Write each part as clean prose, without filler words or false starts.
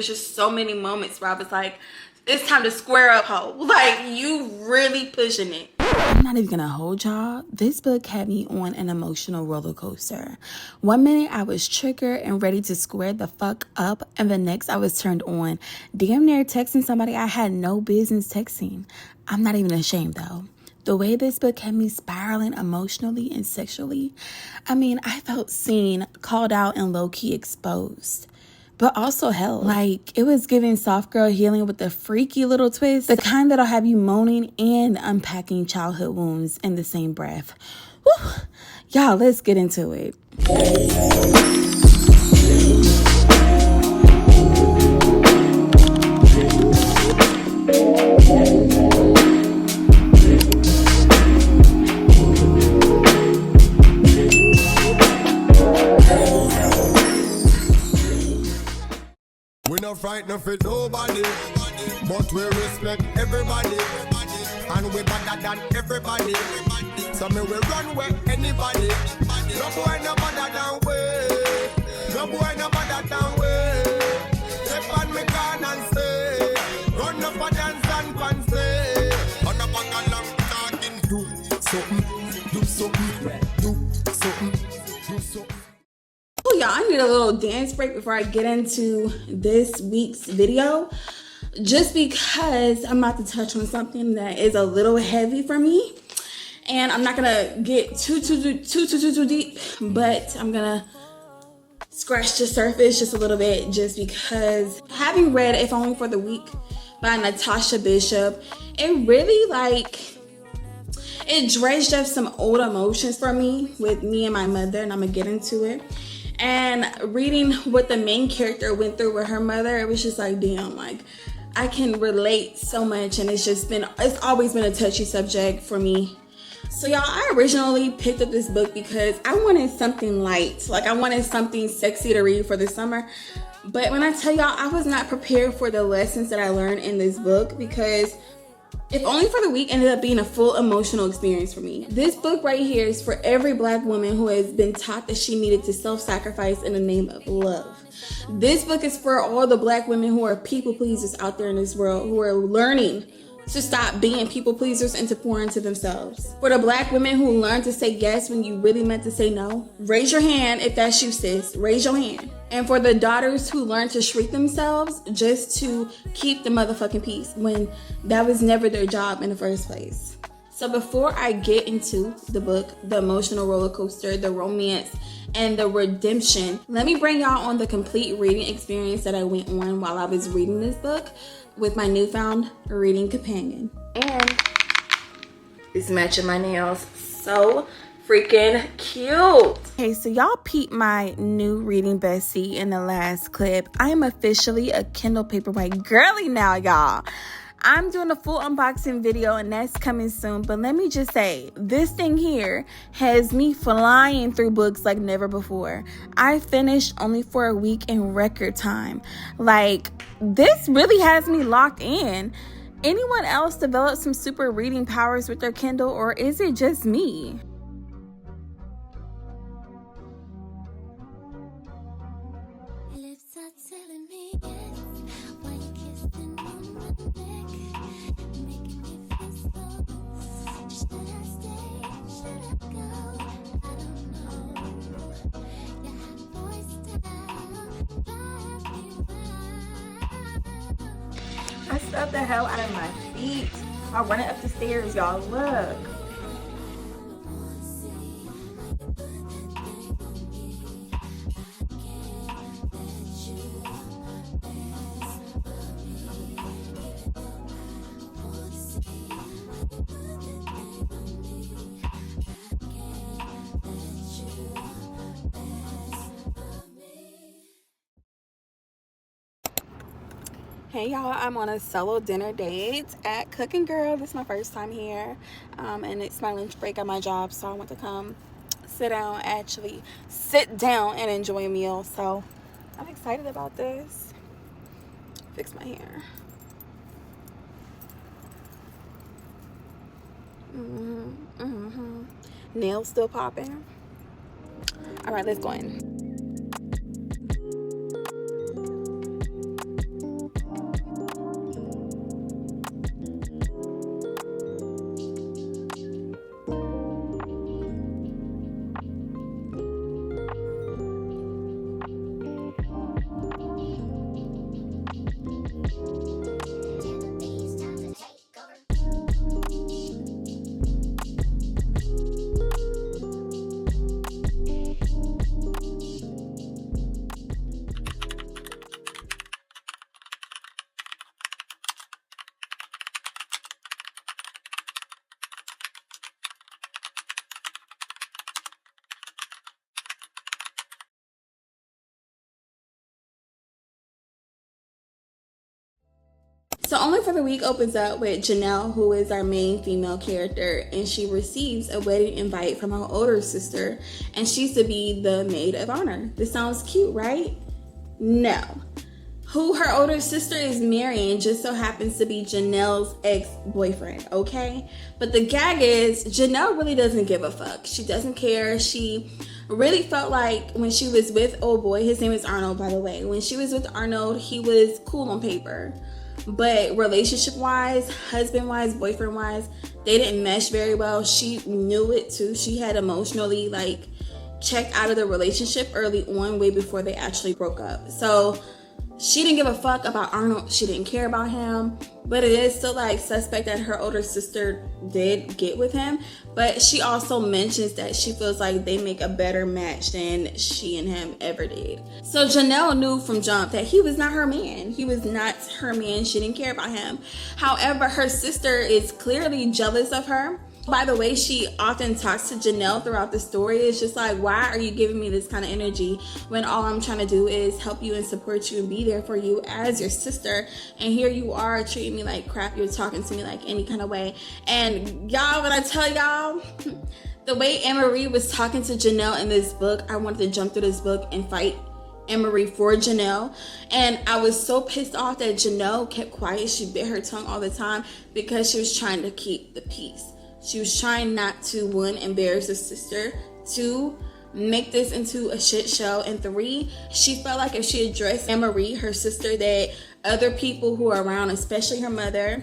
There's just so many moments where I was like, it's time to square up, ho. Like, you really pushing it. I'm not even gonna hold y'all. This book had me on an emotional roller coaster. One minute I was triggered and ready to square the fuck up, and the next I was turned on, damn near texting somebody I had no business texting. I'm not even ashamed though. The way this book had me spiraling emotionally and sexually, I mean, I felt seen, called out, and low-key exposed. But also held. Like, it was giving soft girl healing with a freaky little twist. The kind that'll have you moaning and unpacking childhood wounds in the same breath. Whew. Y'all, let's get into it. We no frightened for nobody, but we respect everybody, and we better than everybody. So me we run where anybody. No boy no better than we. No boy no better than we. Step on me can and stay. Run up a dance and pan stay. On a back a long talking. Do something, do something, do something, do something. Oh, y'all, I need a little dance break before I get into this week's video, just because I'm about to touch on something that is a little heavy for me, and I'm not gonna get too deep, but I'm gonna scratch the surface just a little bit, just because having read If Only for the Week by Natasha Bishop, it really it dredged up some old emotions for me with me and my mother, and I'm gonna get into it. And reading what the main character went through with her mother, it was just like, damn, like, I can relate so much, and it's always been a touchy subject for me. So y'all, I originally picked up this book because I wanted something light. Like, I wanted something sexy to read for the summer. But when I tell y'all, I was not prepared for the lessons that I learned in this book, because If Only for the Week ended up being a full emotional experience for me. This book right here is for every Black woman who has been taught that she needed to self-sacrifice in the name of love. This book is for all the Black women who are people pleasers out there in this world, who are learning to stop being people pleasers and to pour into themselves. For the Black women who learn to say yes when you really meant to say no, raise your hand if that's you, sis. Raise your hand. And for the daughters who learn to shrink themselves just to keep the motherfucking peace when that was never their job in the first place. So before I get into the book, the emotional roller coaster, the romance, and the redemption, let me bring y'all on the complete reading experience that I went on while I was reading this book with my newfound reading companion. And it's matching my nails so freaking cute. Okay, so y'all peeped my new reading bestie in the last clip. I am officially a Kindle Paperwhite girly now, y'all. I'm doing a full unboxing video, and that's coming soon. But let me just say, this thing here has me flying through books like never before. I finished only for a week in record time. Like, this really has me locked in. Anyone else develop some super reading powers with their Kindle, or is it just me? I stuffed the hell out of my feet. I running up the stairs, y'all. Look. Hey y'all, I'm on a solo dinner date at Cooking Girl. This is my first time here, and it's my lunch break at my job, so I want to come sit down and enjoy a meal. So I'm excited about this. Fix my hair. Nails still popping. All right, let's go in. So Only for the Week opens up with Janelle, who is our main female character, and she receives a wedding invite from her older sister, and she's to be the maid of honor. This sounds cute, right? No. Who her older sister is marrying just so happens to be Janelle's ex-boyfriend, okay? But the gag is, Janelle really doesn't give a fuck. She doesn't care. She really felt like when she was with old boy, his name is Arnold, by the way. When she was with Arnold, he was cool on paper. But relationship-wise, husband-wise, boyfriend-wise, they didn't mesh very well. She knew it too. She had emotionally checked out of the relationship early on, way before they actually broke up. So she didn't give a fuck about Arnold. She didn't care about him. But it is still suspect that her older sister did get with him. But she also mentions that she feels like they make a better match than she and him ever did. So Janelle knew from jump that he was not her man. He was not her man. She didn't care about him. However, her sister is clearly jealous of her. By the way, she often talks to Janelle throughout the story. It's just why are you giving me this kind of energy when all I'm trying to do is help you and support you and be there for you as your sister, and here you are treating me like crap. You're talking to me like any kind of way. And y'all, when I tell y'all, the way Anne-Marie was talking to Janelle in this book, I wanted to jump through this book and fight Anne-Marie for Janelle. And I was so pissed off that Janelle kept quiet. She bit her tongue all the time because she was trying to keep the peace. She was trying not to, 1, embarrass her sister, 2, make this into a shit show, and 3, she felt like if she addressed Anne-Marie, her sister, that other people who are around, especially her mother,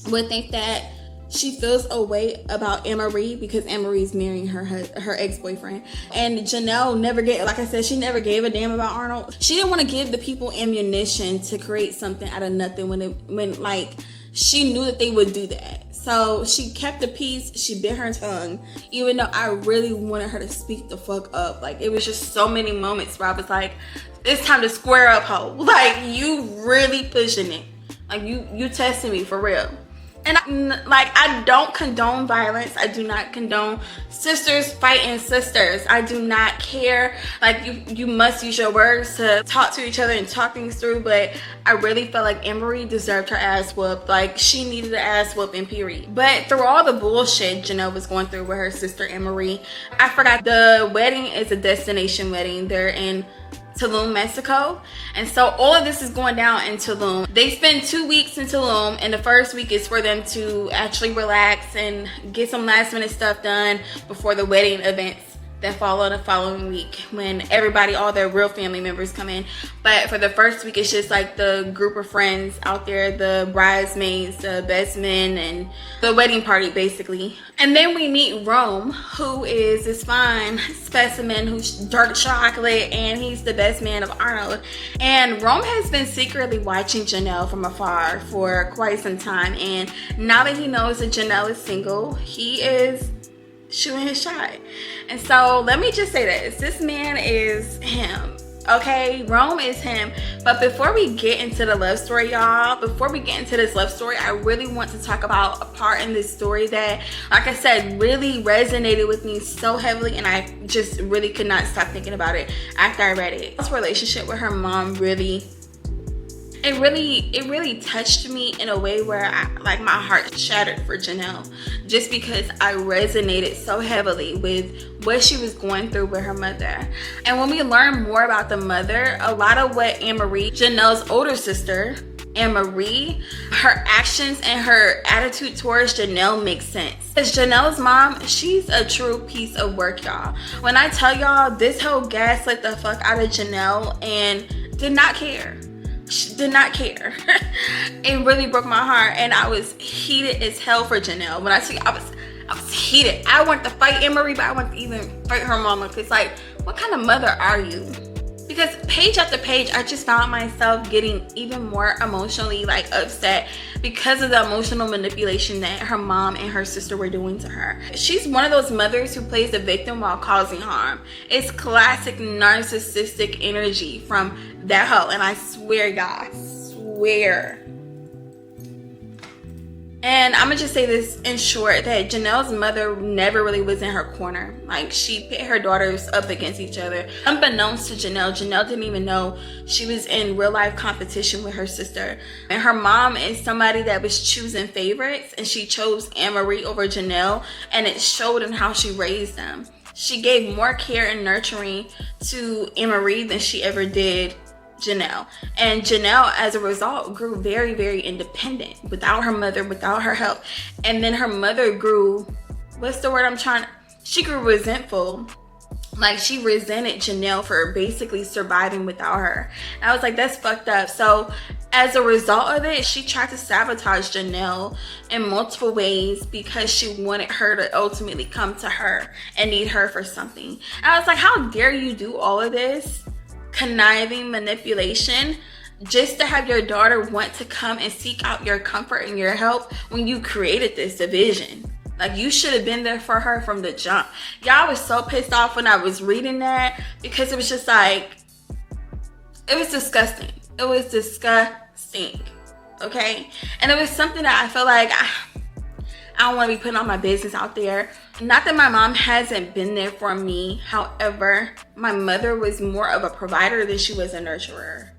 would think that she feels a way about Anne-Marie because Anne-Marie's marrying her ex-boyfriend. And Janelle never gave, like I said, she never gave a damn about Arnold. She didn't want to give the people ammunition to create something out of nothing when she knew that they would do that. So she kept the peace. She bit her tongue, even though I really wanted her to speak the fuck up. It was just so many moments where I was like, it's time to square up, ho. You really pushing it. You testing me for real. And I don't condone violence. I do not condone sisters fighting sisters. I do not care. You must use your words to talk to each other and talk things through. But I really felt like Anne-Marie deserved her ass whooped. She needed an ass whooping, period. But through all the bullshit Janelle was going through with her sister Anne-Marie, I forgot the wedding is a destination wedding. They're in Tulum, Mexico. And so all of this is going down in Tulum. They spend 2 weeks in Tulum, and the first week is for them to actually relax and get some last minute stuff done before the wedding events that follow the following week when everybody, all their real family members come in. But for the first week, it's just the group of friends out there, the bridesmaids, the best men, and the wedding party basically. And then we meet Rome, who is this fine specimen who's dark chocolate, and he's the best man of Arnold. And Rome has been secretly watching Janelle from afar for quite some time, and now that he knows that Janelle is single, he is shooting his shot. And so let me just say this man is him, okay? Rome is him. But before we get into the love story, y'all, before we get into this love story, I really want to talk about a part in this story that, like I said, really resonated with me so heavily, and I just really could not stop thinking about it after I read it. This relationship with her mom really touched me in a way where my heart shattered for Janelle, just because I resonated so heavily with what she was going through with her mother. And when we learn more about the mother, a lot of what Anne-Marie, Janelle's older sister, Anne-Marie, her actions and her attitude towards Janelle makes sense. Because Janelle's mom, she's a true piece of work, y'all. When I tell y'all, this whole gaslit the fuck out of Janelle and did not care. She did not care. It really broke my heart, and I was heated as hell for Janelle. When I tell you, I was heated. I wanted to fight Anne-Marie, but I wanted to even fight her mama. Because what kind of mother are you? Because page after page, I just found myself getting even more emotionally upset because of the emotional manipulation that her mom and her sister were doing to her. She's one of those mothers who plays the victim while causing harm. It's classic narcissistic energy from that hoe. And I swear, y'all, I swear, And I'm gonna just say this in short, that Janelle's mother never really was in her corner. Like, she pit her daughters up against each other. Unbeknownst to Janelle didn't even know she was in real life competition with her sister. And her mom is somebody that was choosing favorites, and she chose Anne-Marie over Janelle, and it showed in how she raised them. She gave more care and nurturing to Anne-Marie than she ever did Janelle. And Janelle, as a result, grew very, very independent without her mother, without her help. And then her mother grew, she grew resentful. Like, she resented Janelle for basically surviving without her. And I was like, that's fucked up. So as a result of it, she tried to sabotage Janelle in multiple ways because she wanted her to ultimately come to her and need her for something. And I was like, how dare you do all of this conniving manipulation just to have your daughter want to come and seek out your comfort and your help when you created this division. Like, you should have been there for her from the jump. Y'all was so pissed off when I was reading that, because it was just like, it was disgusting. It was disgusting, okay? And it was something that I feel like I don't want to be putting all my business out there. Not that my mom hasn't been there for me. However, my mother was more of a provider than she was a nurturer.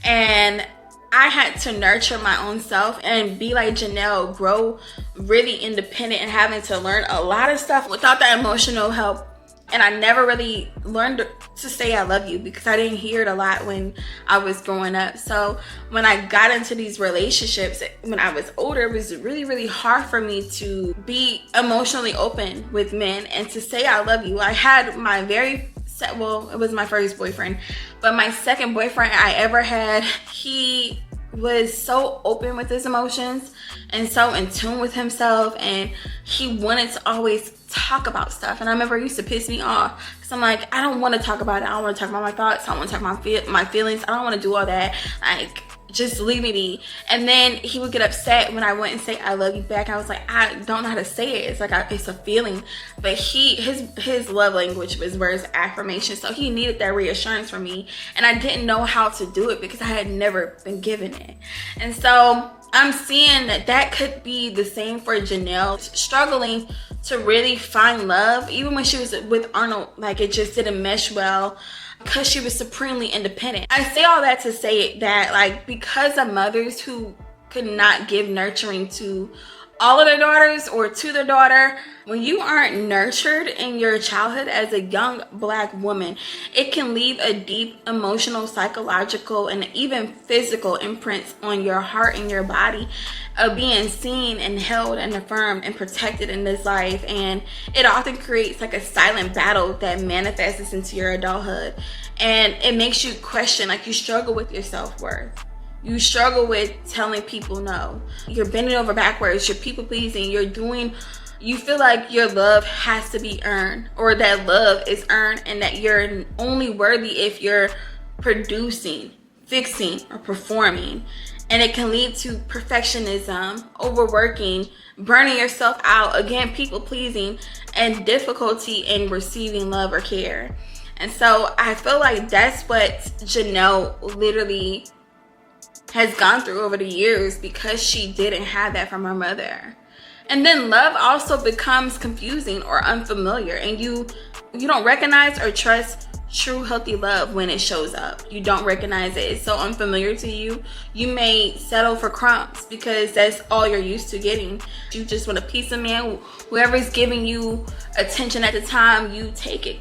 And I had to nurture my own self and be like Janelle, grow really independent and having to learn a lot of stuff without that emotional help. And I never really learned to say I love you because I didn't hear it a lot when I was growing up. So when I got into these relationships when I was older, it was really, really hard for me to be emotionally open with men and to say I love you. I had my it was my first boyfriend, but my second boyfriend I ever had, he was so open with his emotions and so in tune with himself, and he wanted to always talk about stuff. And I remember it used to piss me off because I'm like, I don't want to talk about it. I don't want to talk about my thoughts. I don't want to talk about my feelings. I don't want to do all that. Like, just leave me be. And then he would get upset when I went and say I love you back. I was like, I don't know how to say it. It's like it's a feeling. But his love language was words, affirmation. So he needed that reassurance from me, and I didn't know how to do it because I had never been given it. And so I'm seeing that could be the same for Janelle, struggling to really find love, even when she was with Arnold. Like, it just didn't mesh well because she was supremely independent. I say all that to say that, like, because of mothers who could not give nurturing to all of their daughters or to their daughter, when you aren't nurtured in your childhood as a young Black woman, it can leave a deep emotional, psychological, and even physical imprints on your heart and your body of being seen and held and affirmed and protected in this life. And it often creates like a silent battle that manifests into your adulthood, and it makes you question, like, you struggle with your self-worth. You struggle with telling people no. You're bending over backwards. You're people pleasing. You feel like your love has to be earned, or that love is earned, and that you're only worthy if you're producing, fixing, or performing. And it can lead to perfectionism, overworking, burning yourself out, again, people pleasing, and difficulty in receiving love or care. And so I feel like that's what Janelle literally has gone through over the years because she didn't have that from her mother. And then love also becomes confusing or unfamiliar, and you don't recognize or trust true healthy love when it shows up. You don't recognize it. It's so unfamiliar to you. You may settle for crumbs because that's all you're used to getting. You just want a piece of man. Whoever's giving you attention at the time, you take it.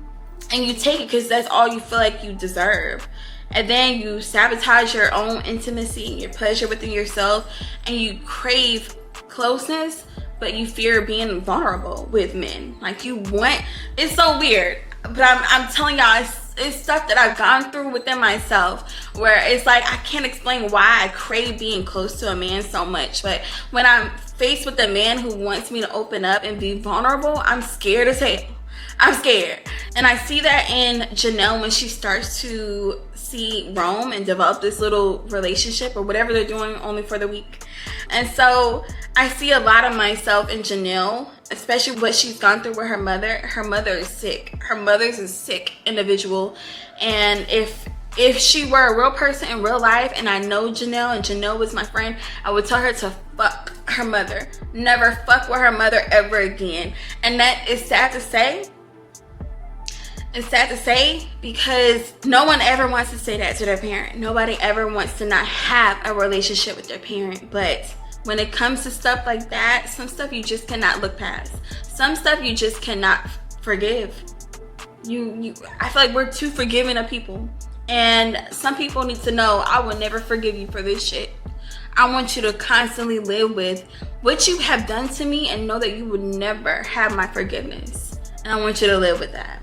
And you take it because that's all you feel like you deserve. And then you sabotage your own intimacy and your pleasure within yourself, and you crave closeness, but you fear being vulnerable with men. Like, it's so weird, but I'm telling y'all, it's stuff that I've gone through within myself, where it's like I can't explain why I crave being close to a man so much, but when I'm faced with a man who wants me to open up and be vulnerable, I'm scared as hell. I'm scared. And I see that in Janelle when she starts to see Rome and develop this little relationship or whatever they're doing only for the week. And so I see a lot of myself in Janelle, especially what she's gone through with her mother. Her mother is sick. Her mother's a sick individual. And if she were a real person in real life, and I know Janelle and Janelle was my friend, I would tell her to fuck her mother. Never fuck with her mother ever again. And that is sad to say. It's sad to say because no one ever wants to say that to their parent. Nobody ever wants to not have a relationship with their parent. But when it comes to stuff like that, some stuff you just cannot look past. Some stuff you just cannot forgive. I feel like we're too forgiving of people. And some people need to know, I will never forgive you for this shit. I want you to constantly live with what you have done to me and know that you would never have my forgiveness. And I want you to live with that.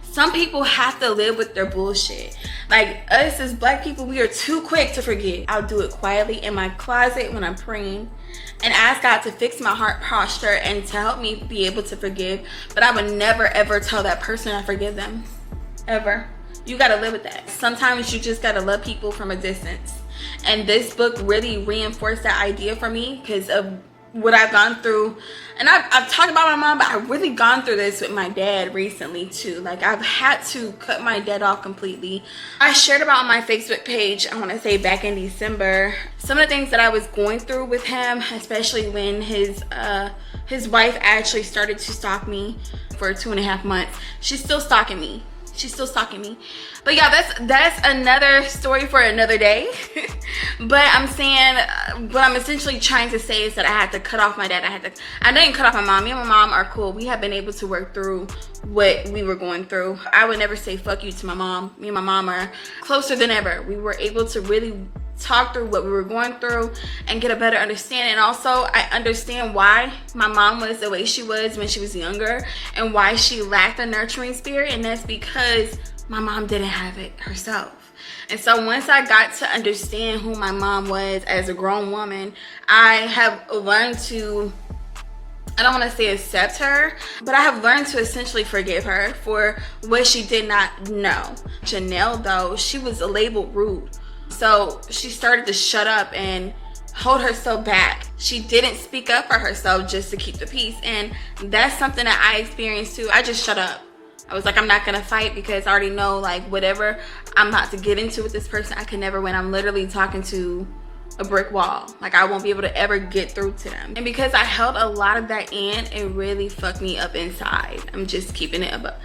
Some people have to live with their bullshit. Like us as black people, we are too quick to forget. I'll do it quietly in my closet when I'm praying and ask God to fix my heart posture and to help me be able to forgive. But I would never ever tell that person I forgive them. Ever. You gotta live with that. Sometimes you just gotta love people from a distance. And this book really reinforced that idea for me because of what I've gone through. And I've talked about my mom, but I've really gone through this with my dad recently too. Like I've had to cut my dad off completely. I shared about on my Facebook page, I want to say back in December, some of the things that I was going through with him, especially when his wife actually started to stalk me for 2.5 months. She's still stalking me. But yeah, that's another story for another day. But I'm saying, what I'm essentially trying to say is that I had to cut off my dad. I didn't cut off my mom. Me and my mom are cool. We have been able to work through what we were going through. I would never say fuck you to my mom. Me and my mom are closer than ever. We were able to really talk through what we were going through and get a better understanding. And also I understand why my mom was the way she was when she was younger and why she lacked a nurturing spirit, and that's because my mom didn't have it herself. And so once I got to understand who my mom was as a grown woman, I have learned to, I don't want to say accept her, but I have learned to essentially forgive her for what she did not know. Janelle though, she was labeled rude. So she started to shut up and hold herself back. She didn't speak up for herself just to keep the peace. And that's something that I experienced too. I just shut up. I was like, I'm not gonna fight because I already know like whatever I'm about to get into with this person, I can never win. I'm literally talking to a brick wall. Like I won't be able to ever get through to them. And because I held a lot of that in, it really fucked me up inside. I'm just keeping it up.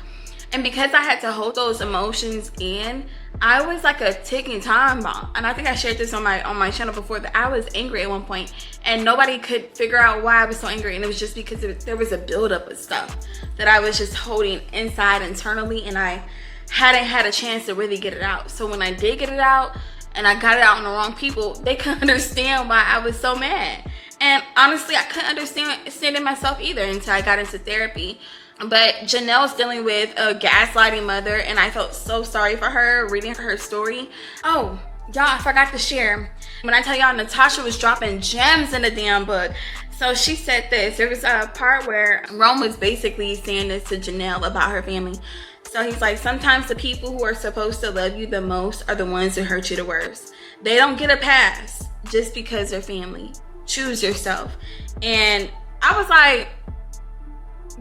And because I had to hold those emotions in, I was like a ticking time bomb. And I think I shared this on my channel before, that I was angry at one point and nobody could figure out why I was so angry. And it was just because there was a buildup of stuff that I was just holding inside internally, and I hadn't had a chance to really get it out. So when I did get it out and I got it out on the wrong people, they couldn't understand why I was so mad. And honestly, I couldn't understand it myself either until I got into therapy. But Janelle's dealing with a gaslighting mother, and I felt so sorry for her reading her story. Oh, y'all, I forgot to share. When I tell y'all, Natasha was dropping gems in the damn book. So she said this. There was a part where Rome was basically saying this to Janelle about her family. So he's like, sometimes the people who are supposed to love you the most are the ones who hurt you the worst. They don't get a pass just because they're family. Choose yourself. And I was like,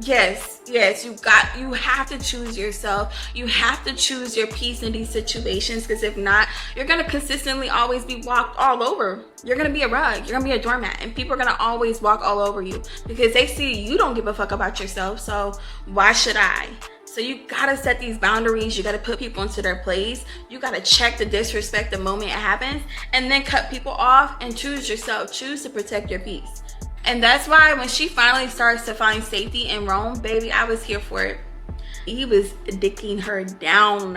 yes, you have to choose yourself. You have to choose your peace in these situations, because if not, you're gonna consistently always be walked all over. You're gonna be a rug, you're gonna be a doormat, and people are gonna always walk all over you because they see you don't give a fuck about yourself. So why should I? So you gotta set these boundaries. You gotta put people into their place. You gotta check the disrespect the moment it happens, and then cut people off and choose yourself. Choose to protect your peace. And that's why when she finally starts to find safety in Rome, baby, I was here for it. He was dicking her down.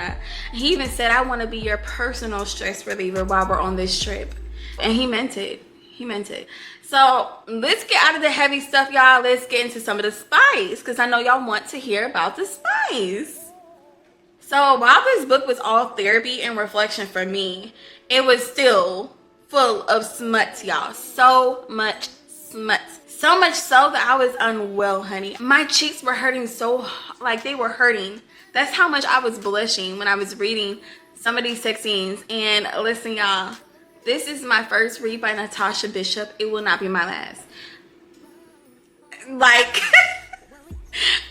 He even said, I want to be your personal stress reliever while we're on this trip. And he meant it. He meant it. So let's get out of the heavy stuff, y'all. Let's get into some of the spice, because I know y'all want to hear about the spice. So while this book was all therapy and reflection for me, it was still full of smut, y'all. So much smut. So much so that I was unwell, honey. My cheeks were hurting so, like they were hurting. That's how much I was blushing when I was reading some of these sex scenes. And listen, y'all, this is my first read by Natasha Bishop. It will not be my last. Like,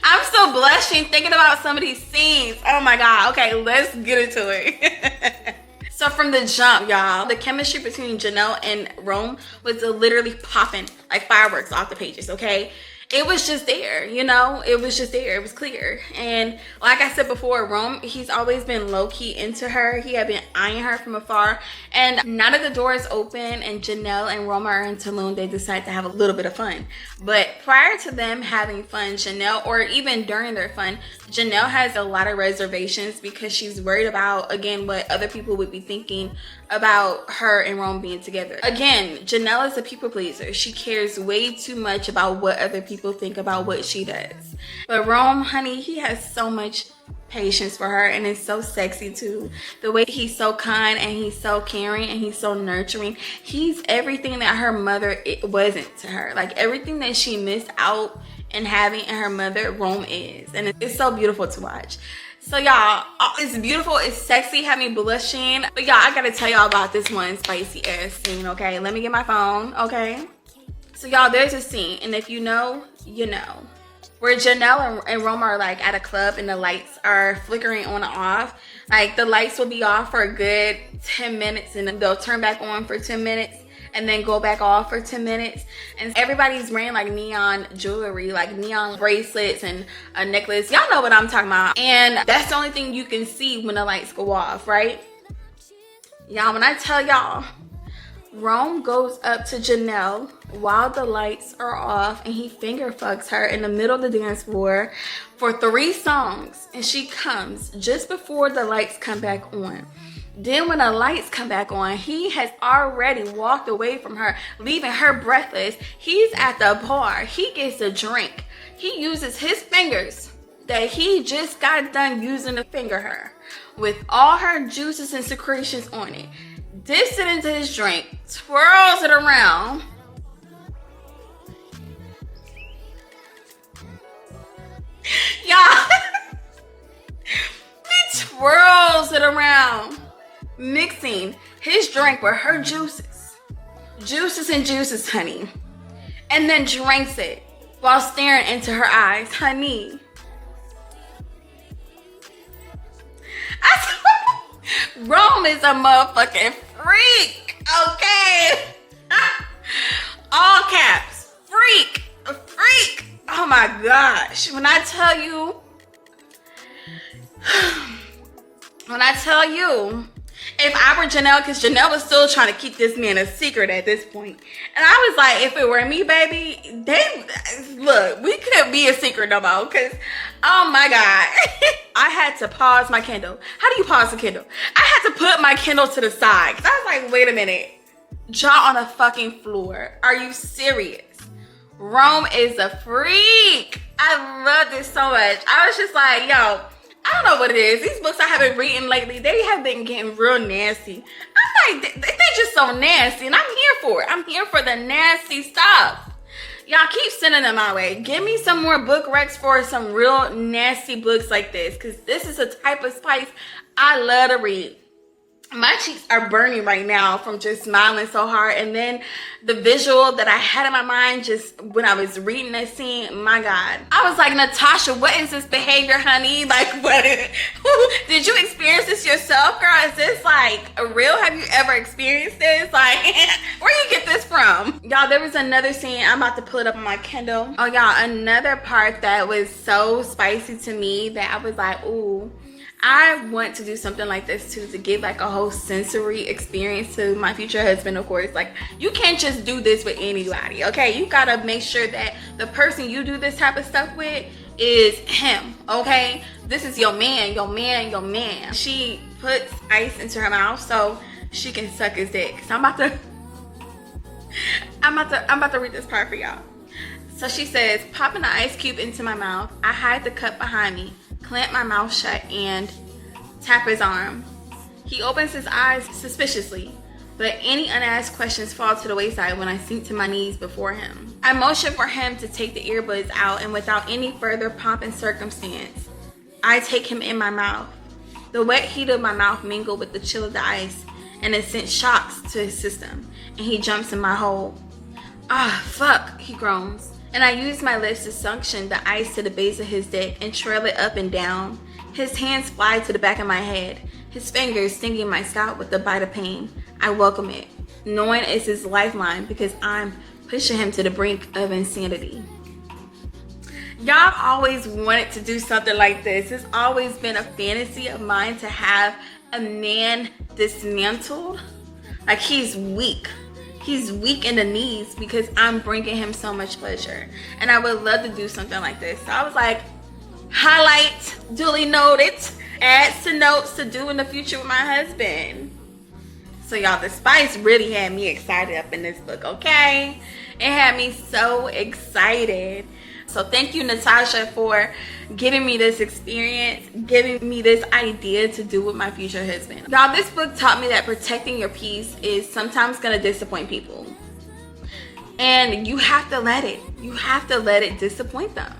I'm still blushing thinking about some of these scenes. Oh my God. Okay, let's get into it. So from the jump, y'all, the chemistry between Janelle and Rome was literally popping like fireworks off the pages, okay? It was just there, you know? It was just there. It was clear. And like I said before, Rome, he's always been low-key into her. He had been eyeing her from afar. And now that the door is open and Janelle and Rome are in Tulum, they decide to have a little bit of fun. But prior to them having fun, Janelle, or even during their fun, Janelle has a lot of reservations because she's worried about, again, what other people would be thinking about her and Rome being together. Again, Janelle is a people pleaser. She cares way too much about what other people think about what she does. But Rome, honey, he has so much patience for her, and it's so sexy too. The way he's so kind and he's so caring and he's so nurturing. He's everything that her mother wasn't to her. Like everything that she missed out in having in her mother, Rome is. And it's so beautiful to watch. So y'all, it's beautiful, it's sexy, had me blushing. But y'all, I gotta tell y'all about this one spicy ass scene, okay? Let me get my phone, okay? So y'all, there's a scene, and if you know, you know, where Janelle and Rome are like at a club and the lights are flickering on and off. Like the lights will be off for a good 10 minutes and then they'll turn back on for 10 minutes and then go back off for 10 minutes. And everybody's wearing like neon jewelry, like neon bracelets and a necklace. Y'all know what I'm talking about. And that's the only thing you can see when the lights go off, right? Y'all, when I tell y'all, Rome goes up to Janelle while the lights are off and he finger fucks her in the middle of the dance floor for 3 songs, and she comes just before the lights come back on. Then when the lights come back on, he has already walked away from her, leaving her breathless. He's at the bar. He gets a drink. He uses his fingers that he just got done using to finger her with all her juices and secretions on it. Dips it into his drink, twirls it around. Y'all, he twirls it around, mixing his drink with her juices. Juices and juices, honey. And then drinks it while staring into her eyes, honey. Rome is a motherfucking freak, okay? All caps, freak, a freak. Oh my gosh, when I tell you, if I were Janelle, because Janelle was still trying to keep this man a secret at this point. And I was like, if it were me, baby, we couldn't be a secret no more. Because, oh my God. I had to pause my Kindle. How do you pause a Kindle? I had to put my Kindle to the side. Because I was like, wait a minute. Jaw on the fucking floor. Are you serious? Rome is a freak. I love this so much. I was just like, yo, I don't know what it is. These books I have been reading lately, they have been getting real nasty. I'm like, they're just so nasty, and I'm here for it. I'm here for the nasty stuff. Y'all keep sending them my way. Give me some more book recs for some real nasty books like this, because this is a type of spice I love to read. My cheeks are burning right now from just smiling so hard. And then the visual that I had in my mind just when I was reading that scene, my God. I was like, Natasha, what is this behavior, honey? Like, what? Did you experience this yourself, girl? Is this like real? Have you ever experienced this? Like, where you get this from? Y'all, there was another scene. I'm about to pull it up on my Kindle. Oh, y'all, another part that was so spicy to me that I was like, ooh. I want to do something like this too, to give like a whole sensory experience to my future husband, of course. Like, you can't just do this with anybody, okay? You gotta make sure that the person you do this type of stuff with is him, okay? This is your man, your man, your man. She puts ice into her mouth so she can suck his dick. So I'm about to read this part for y'all. So she says, popping the ice cube into my mouth, I hide the cup behind me, clamp my mouth shut, and tap his arm. He opens his eyes suspiciously, but any unasked questions fall to the wayside when I sink to my knees before him. I motion for him to take the earbuds out, and without any further pomp and circumstance, I take him in my mouth. The wet heat of my mouth mingled with the chill of the ice, and it sent shocks to his system, and he jumps in my hole. Ah, fuck, he groans. And I use my lips to suction the ice to the base of his dick and trail it up and down. His hands fly to the back of my head, his fingers stinging my scalp with a bite of pain. I welcome it, knowing it's his lifeline because I'm pushing him to the brink of insanity. Y'all always wanted to do something like this. It's always been a fantasy of mine to have a man dismantled. Like, he's weak. He's weak in the knees because I'm bringing him so much pleasure. And I would love to do something like this. So I was like, highlight, duly noted, add some notes to do in the future with my husband. So y'all, the spice really had me excited up in this book, okay? It had me so excited. So thank you, Natasha, for giving me this experience, giving me this idea to do with my future husband. Y'all, this book taught me that protecting your peace is sometimes going to disappoint people. And you have to let it. You have to let it disappoint them.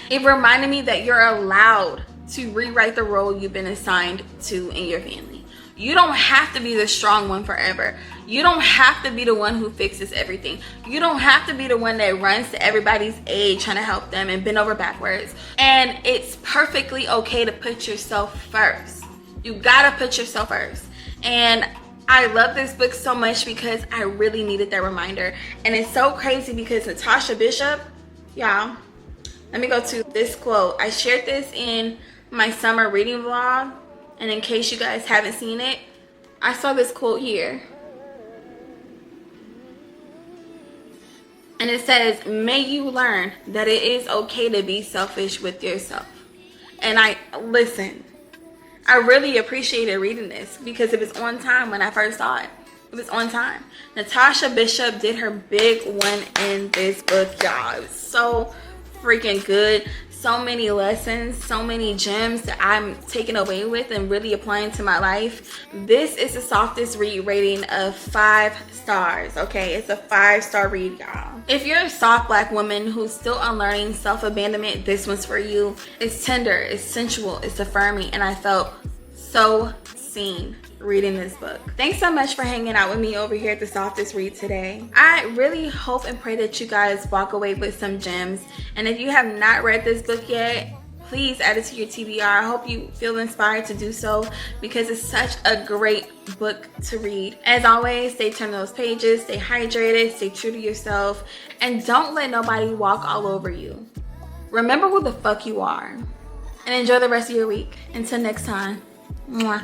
It reminded me that you're allowed to rewrite the role you've been assigned to in your family. You don't have to be the strong one forever. You don't have to be the one who fixes everything. You don't have to be the one that runs to everybody's aid trying to help them and bend over backwards. And it's perfectly okay to put yourself first. You gotta put yourself first. And I love this book so much because I really needed that reminder. And it's so crazy because Natasha Bishop, y'all, let me go to this quote. I shared this in my summer reading vlog. And in case you guys haven't seen it, I saw this quote here. And it says, may you learn that it is okay to be selfish with yourself. And I really appreciated reading this because it was on time when I first saw it. It was on time. Natasha Bishop did her big one in this book, y'all. It was so freaking good. So many lessons, so many gems that I'm taking away with and really applying to my life. This is the softest read rating of 5 stars, okay? It's a 5-star read, y'all. If you're a soft black woman who's still unlearning self-abandonment, this one's for you. It's tender, it's sensual, it's affirming, and I felt so seen reading this book. Thanks so much for hanging out with me over here at the Softest Read today. I really hope and pray that you guys walk away with some gems. And if you have not read this book yet, please add it to your TBR. I hope you feel inspired to do so because it's such a great book to read. As always, stay turned those pages, stay hydrated, stay true to yourself, and don't let nobody walk all over you. Remember who the fuck you are. And enjoy the rest of your week. Until next time. Mwah.